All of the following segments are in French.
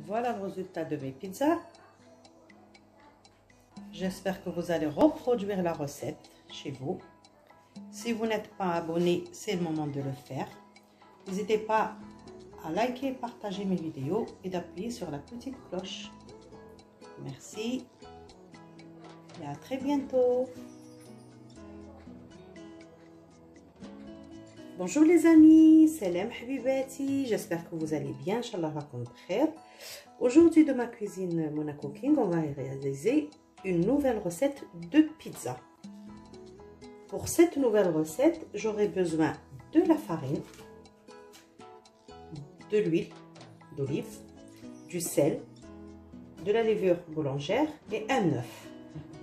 Voilà le résultat de mes pizzas. J'espère que vous allez reproduire la recette chez vous. Si vous n'êtes pas abonné, c'est le moment de le faire. N'hésitez pas à liker et partager mes vidéos et d'appuyer sur la petite cloche. Merci et à très bientôt. Bonjour les amis, salam habibati, j'espère que vous allez bien, Inch'Allah rakoum bkhair. Aujourd'hui de ma cuisine Monaco King, on va réaliser une nouvelle recette de pizza. Pour cette nouvelle recette, j'aurai besoin de la farine, de l'huile d'olive, du sel, de la levure boulangère et un œuf.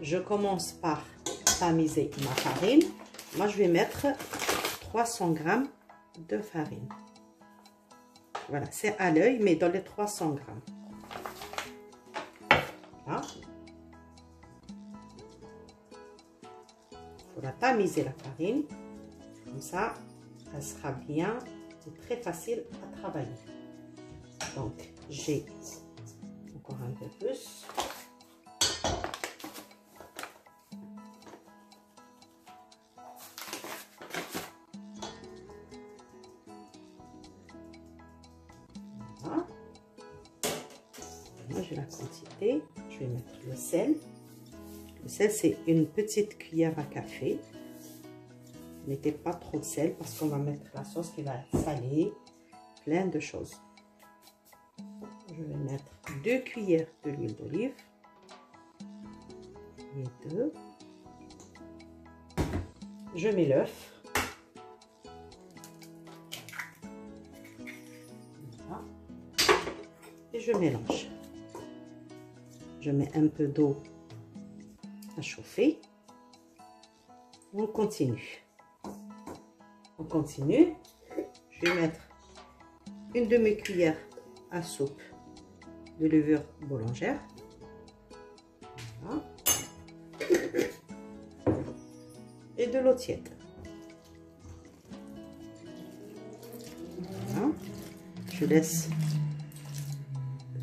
Je commence par tamiser ma farine. Moi, je vais mettre 300 g de farine. Voilà, c'est à l'œil, mais dans les 300 g. Voilà. Il faut tamiser la farine. Comme ça, elle sera bien et très facile à travailler. Donc, j'ai encore un peu plus. Voilà. Moi, j'ai la quantité. Je vais mettre le sel. Le sel, c'est une petite cuillère à café. Ne mettez pas trop de sel parce qu'on va mettre la sauce qui va être salée. Plein de choses. Je vais mettre 2 cuillères de l'huile d'olive. Et 2. Je mets l'œuf. Voilà. Et je mélange. Je mets un peu d'eau à chauffer. On continue. On continue. Je vais mettre une demi-cuillère à soupe de levure boulangère. Voilà. Et de l'eau tiède. Voilà. Je laisse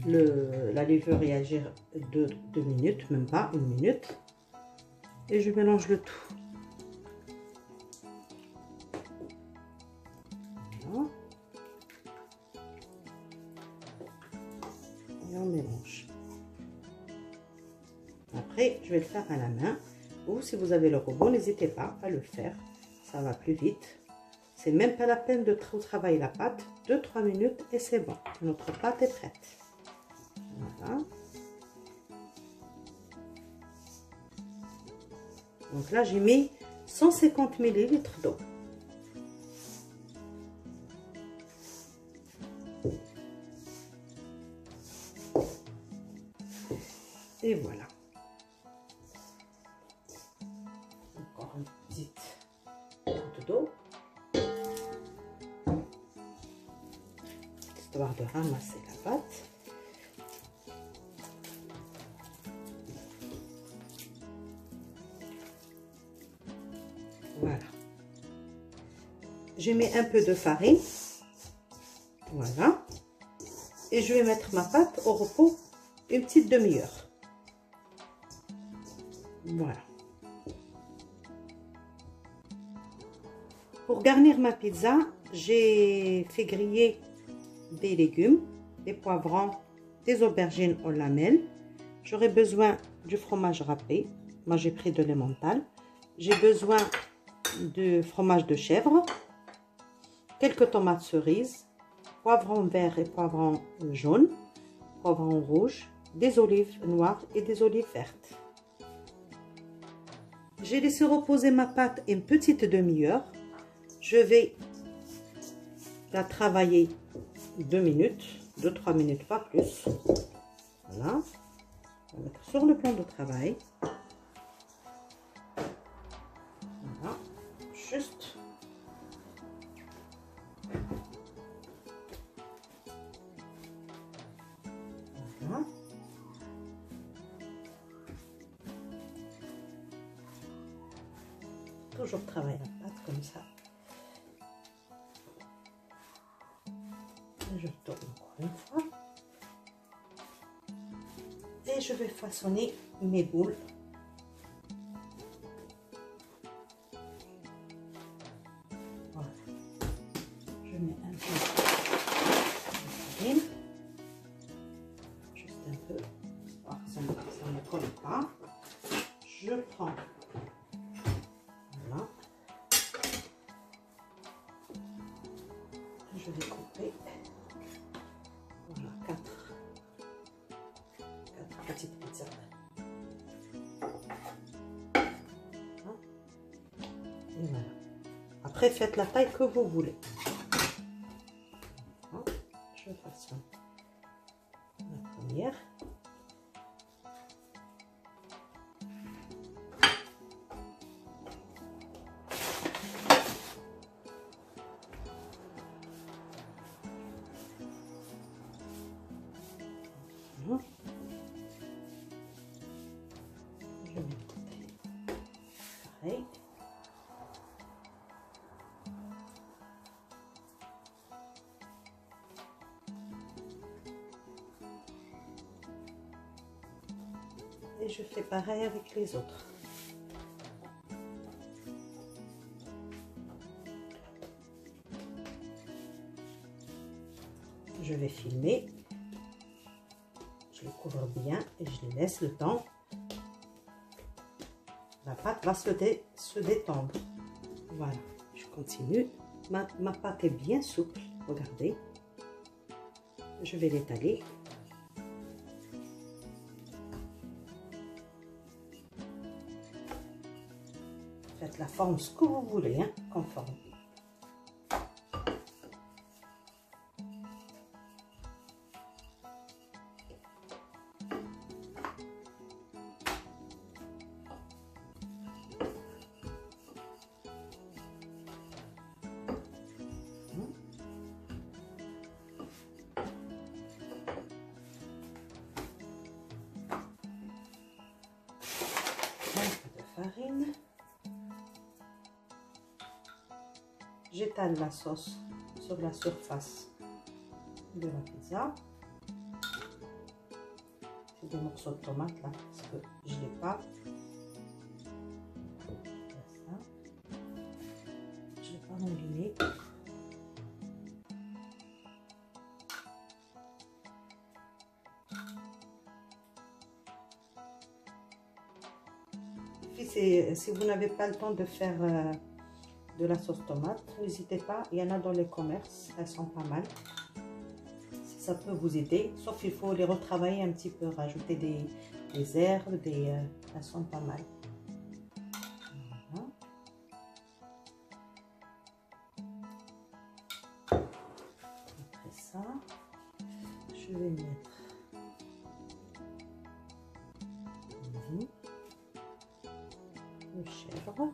la levure réagir 2 minutes, même pas 1 minute. Et je mélange le tout. Voilà. Et on mélange. Après, je vais le faire à la main. Ou si vous avez le robot, n'hésitez pas à le faire. Ça va plus vite. C'est même pas la peine de trop travailler la pâte. 2-3 minutes et c'est bon. Notre pâte est prête. Voilà. Donc là, j'ai mis 150 ml d'eau. Et voilà. Encore une petite goutte d'eau. Histoire de ramasser la pâte. Voilà. Je mets un peu de farine. Voilà. Et je vais mettre ma pâte au repos une petite demi-heure. Voilà. Pour garnir ma pizza, j'ai fait griller des légumes, des poivrons, des aubergines aux lamelles. J'aurai besoin du fromage râpé. Moi, j'ai pris de l'emmental. J'ai besoin de fromage de chèvre, quelques tomates cerises, poivrons verts et poivrons jaunes, poivrons rouges, des olives noires et des olives vertes. J'ai laissé reposer ma pâte une petite demi-heure. Je vais la travailler 2 minutes, 2-3 minutes, pas plus. Voilà. On va mettre sur le plan de travail. Voilà. Juste. Voilà. Toujours travailler la pâte comme ça. Je tourne encore une fois. je vais façonner mes boules. Voilà. Je mets un peu de farine, juste un peu, pour que ça ne colle pas. Je prends, voilà, je vais couper, voilà, 4 petites pizzas. Et voilà. Après, faites la taille que vous voulez. Je façonne la première. Je mets de côté. Pareil. Et je fais pareil avec les autres. Je vais filmer. Je les couvre bien et je les laisse le temps. La pâte va se détendre. Voilà, je continue. Ma pâte est bien souple, regardez. Je vais l'étaler. Faites la forme ce que vous voulez, hein, comme forme. Un peu de farine. J'étale la sauce sur la surface de la pizza. C'est des morceaux de tomates là, parce que je n'ai pas. Ça. Je n'ai pas mouliné. Si vous n'avez pas le temps de faire de la sauce tomate, n'hésitez pas, il y en a dans les commerces, elles sont pas mal. Si ça peut vous aider, sauf il faut les retravailler un petit peu, rajouter des herbes, elles sont pas mal. Voilà. Après ça, je vais mettre le chèvre.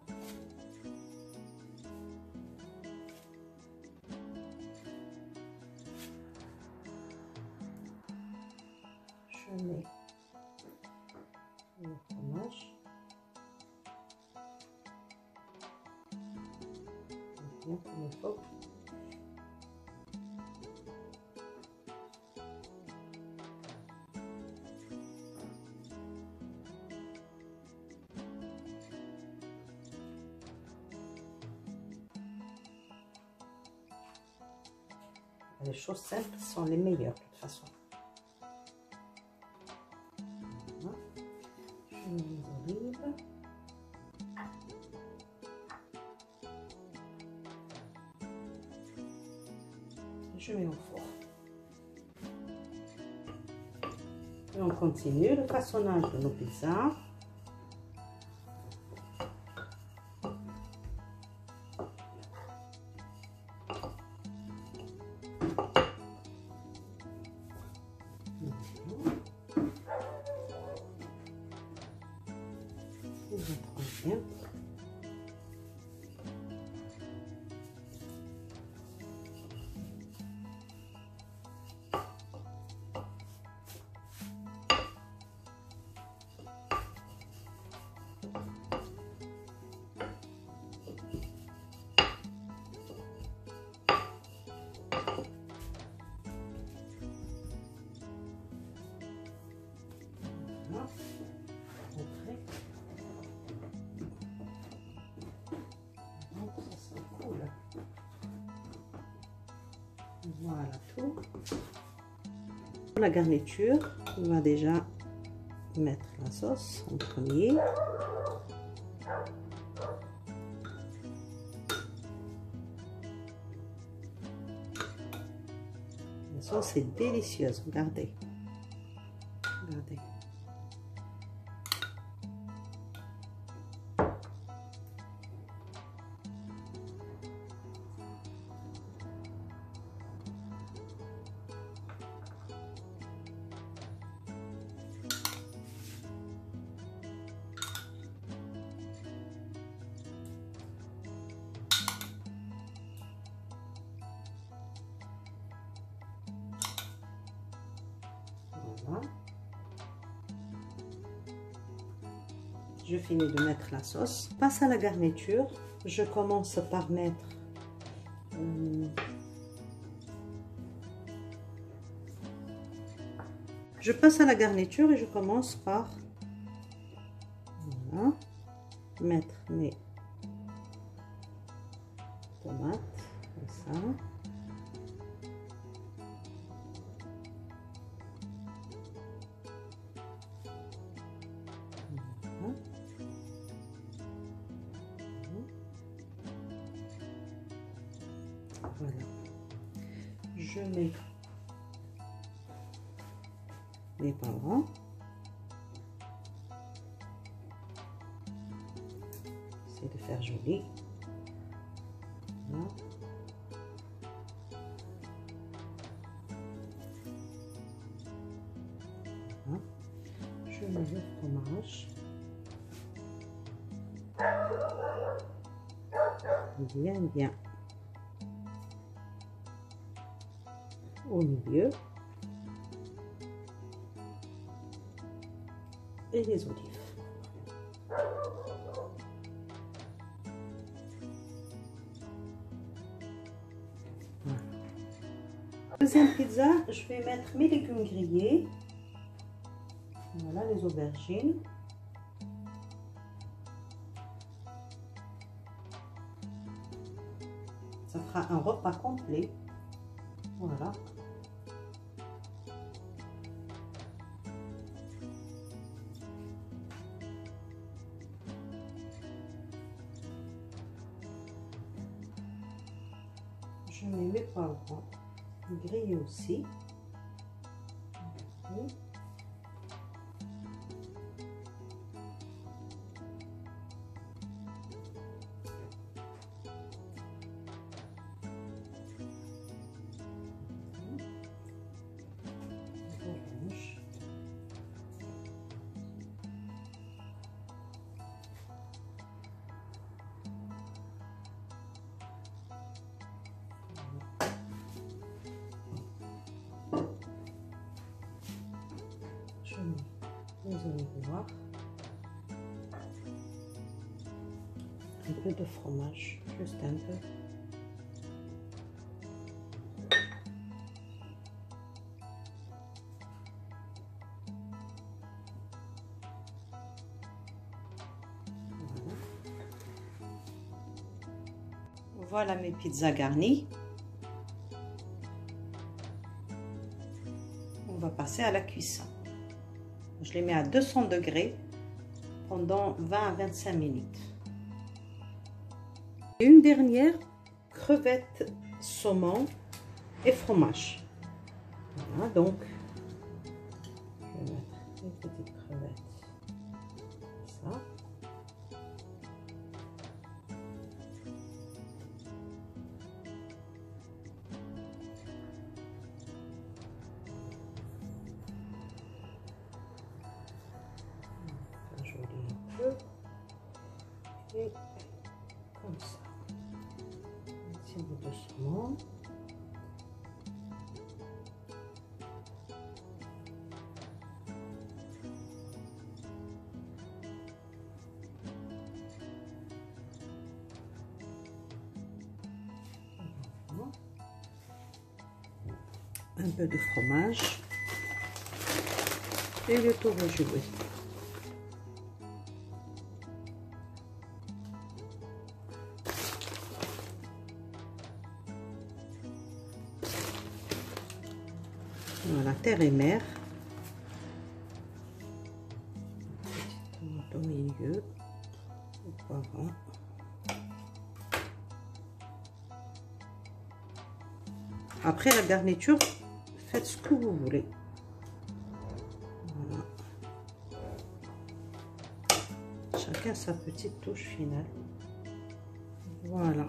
Je mets le fromage. Bien comme il faut. Les choses simples sont les meilleures de toute façon. Voilà. Je mets les olives. Je mets au four. Et on continue le façonnage de nos pizzas. Bien. Voilà tout. Pour la garniture, on va déjà mettre la sauce en premier. La sauce est délicieuse, regardez. Regardez. Voilà. Je finis de mettre la sauce. Passe à la garniture. Je commence par mettre je passe à la garniture et je commence par voilà, mettre mes tomates comme ça. Voilà. Je mets les poivrons. J'essaie de faire joli. Voilà. Voilà. Je mets le fromage. Bien au milieu et les olives. Voilà. Deuxième pizza, je vais mettre mes légumes grillés. Voilà les aubergines. Ça fera un repas complet. Voilà. Je mets mes poivrons grillés aussi. Je mets les olives noires, un peu de fromage, juste un peu. Voilà mes pizzas garnies. On va passer à la cuisson. Je les mets à 200 degrés pendant 20 à 25 minutes. Et une dernière, crevettes, saumon et fromage. Voilà, donc je vais mettre une petite crevette. Ça. Et comme ça, un petit bout de saumon. Un peu de fromage et le tour est joué. Voilà, terre et mer. Petite tomate au milieu. Le poivron. Après la garniture, faites ce que vous voulez. Voilà. Chacun sa petite touche finale. Voilà.